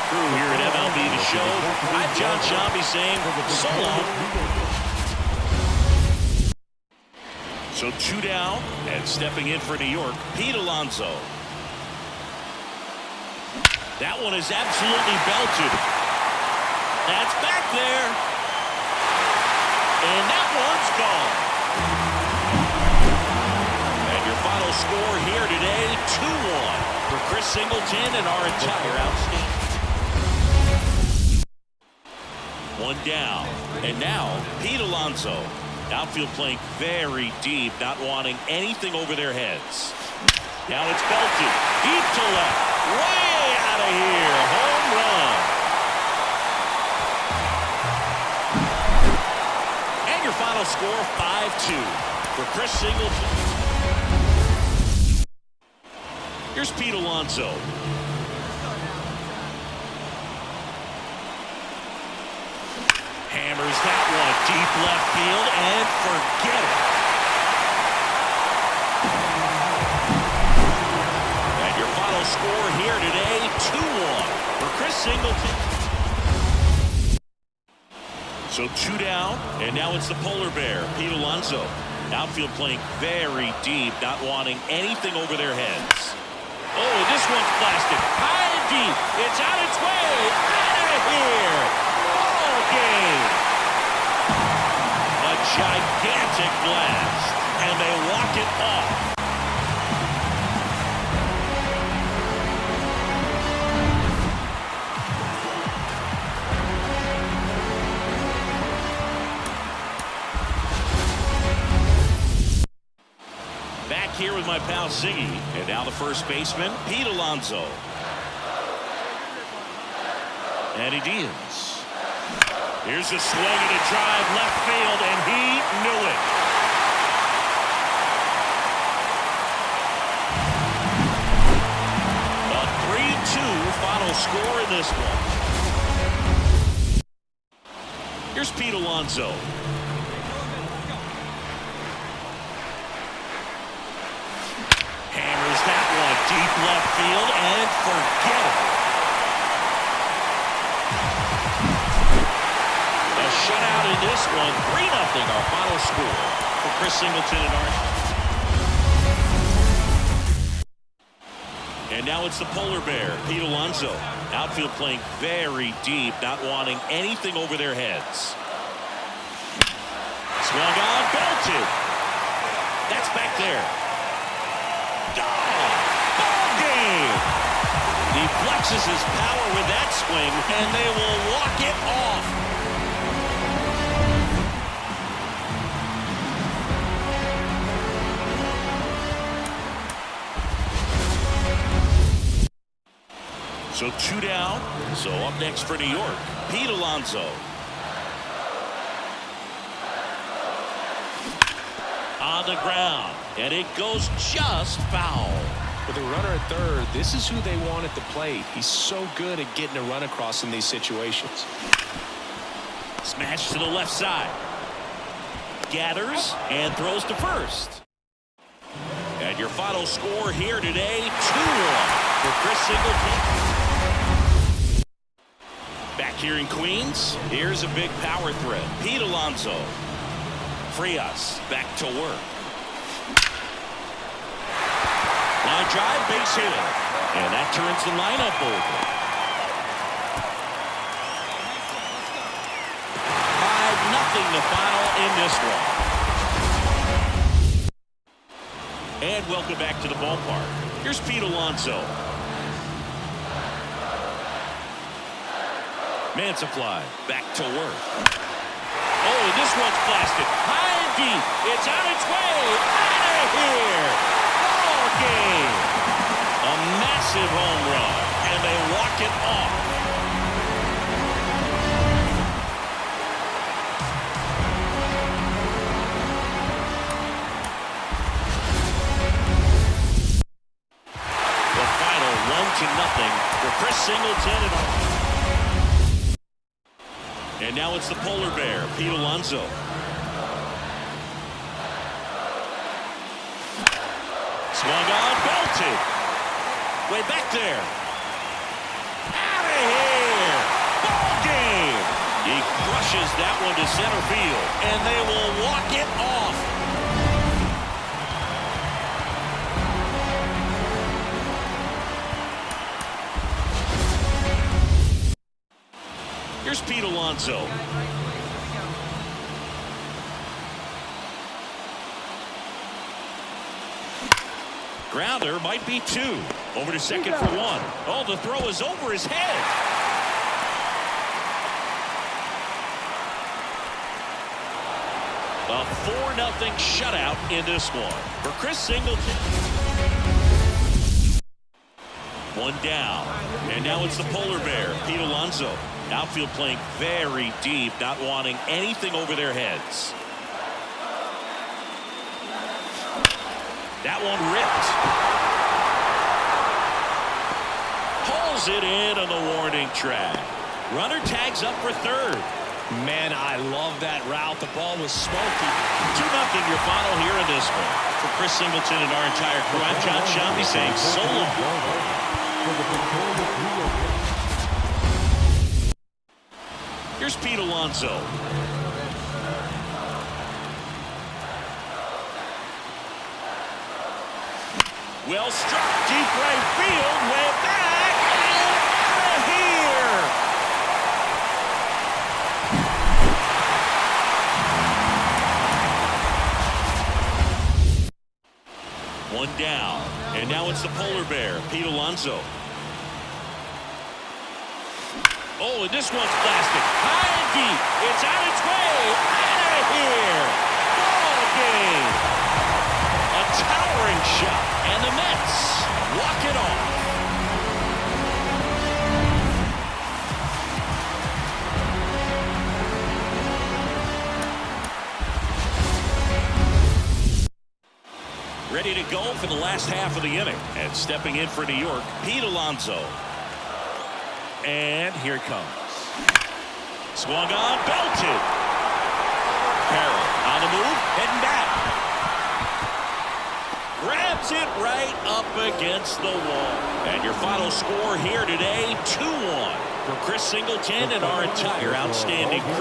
crew here at MLB The Show. I'm John Shambi saying so long. So 2 down, and stepping in for New York, Pete Alonso. That one is absolutely belted. That's back there. And that one's gone. And your final score here today, 2-1 for Chris Singleton and our entire outstanding. 1 down. And now, Pete Alonso. Outfield playing very deep, not wanting anything over their heads. Now it's belted. Deep to left. Way out of here. Home run. And your final score, 5-2 for Chris Singleton. Here's Pete Alonso. Hammers that one deep left field and forget it. And your final score here today, 2-1 for Chris Singleton. So 2 down, and now it's the polar bear, Pete Alonso. Outfield playing very deep, not wanting anything over their heads. Oh, this one's blasted. High and deep. It's on its way. Out of here. Ball game. A gigantic blast. And they walk it off. Back here with my pal Siggy, and now the first baseman, Pete Alonso. Eddie Diaz. Here's a swing and a drive left field, and he knew it. A 3-2 final score in this one. Here's Pete Alonso. That one deep left field and forget it. A shutout in this one, 3-0 our final score for Chris Singleton and Arch. And now it's the polar bear, Pete Alonso. Outfield playing very deep, not wanting anything over their heads. Swung on, belted. That's back there. Ball game. He flexes his power with that swing, and they will walk it off. So 2 down. So up next for New York, Pete Alonso. On the ground, and it goes just foul. With a runner at third, this is who they want at the plate. He's so good at getting a run across in these situations. Smash to the left side. Gathers and throws to first. And your final score here today, 2-1 for Chris Singleton. Back here in Queens, here's a big power threat. Pete Alonso. Frias back to work. Line drive, base hit. And that turns the lineup over. 5-0 the final in this one. And welcome back to the ballpark. Here's Pete Alonso. Mansafly back to work. Oh, this one's blasted. High and deep. It's on its way. Out of here. Ball game. A massive home run. And they walk it off. The final 1-0 for Chris Singleton and And now it's the polar bear, Pete Alonso. Swung on, belted. Way back there. Out of here. to center field, and they will walk it off. Here's Pete Alonso. Grounder might be 2. Over to second for 1. Oh, the throw is over his head. A 4-0 shutout in this one for Chris Singleton. 1 down. And now it's the polar bear, Pete Alonso. Outfield playing very deep, not wanting anything over their heads. That one ripped. Pulls it in on the warning track. Runner tags up for third. Man, I love that route. The ball was smoky. 2-0 your final here in this one. For Chris Singleton and our entire crew, I'm John Shambi saying so long. Here's Pete Alonso. Well struck, deep right field, way back, and out of here. One down, and now it's the polar bear, Pete Alonso. Oh, and this one's blasted high and deep. It's on its way out of here. Ball game. A towering shot, and the Mets walk it off. Ready to go for the last half of the inning. And stepping in for New York, Pete Alonso. And here it comes. Swung on, belted. Carroll on the move, heading back. Grabs it right up against the wall. And your final score here today, 2-1 for Chris Singleton and our entire outstanding crew.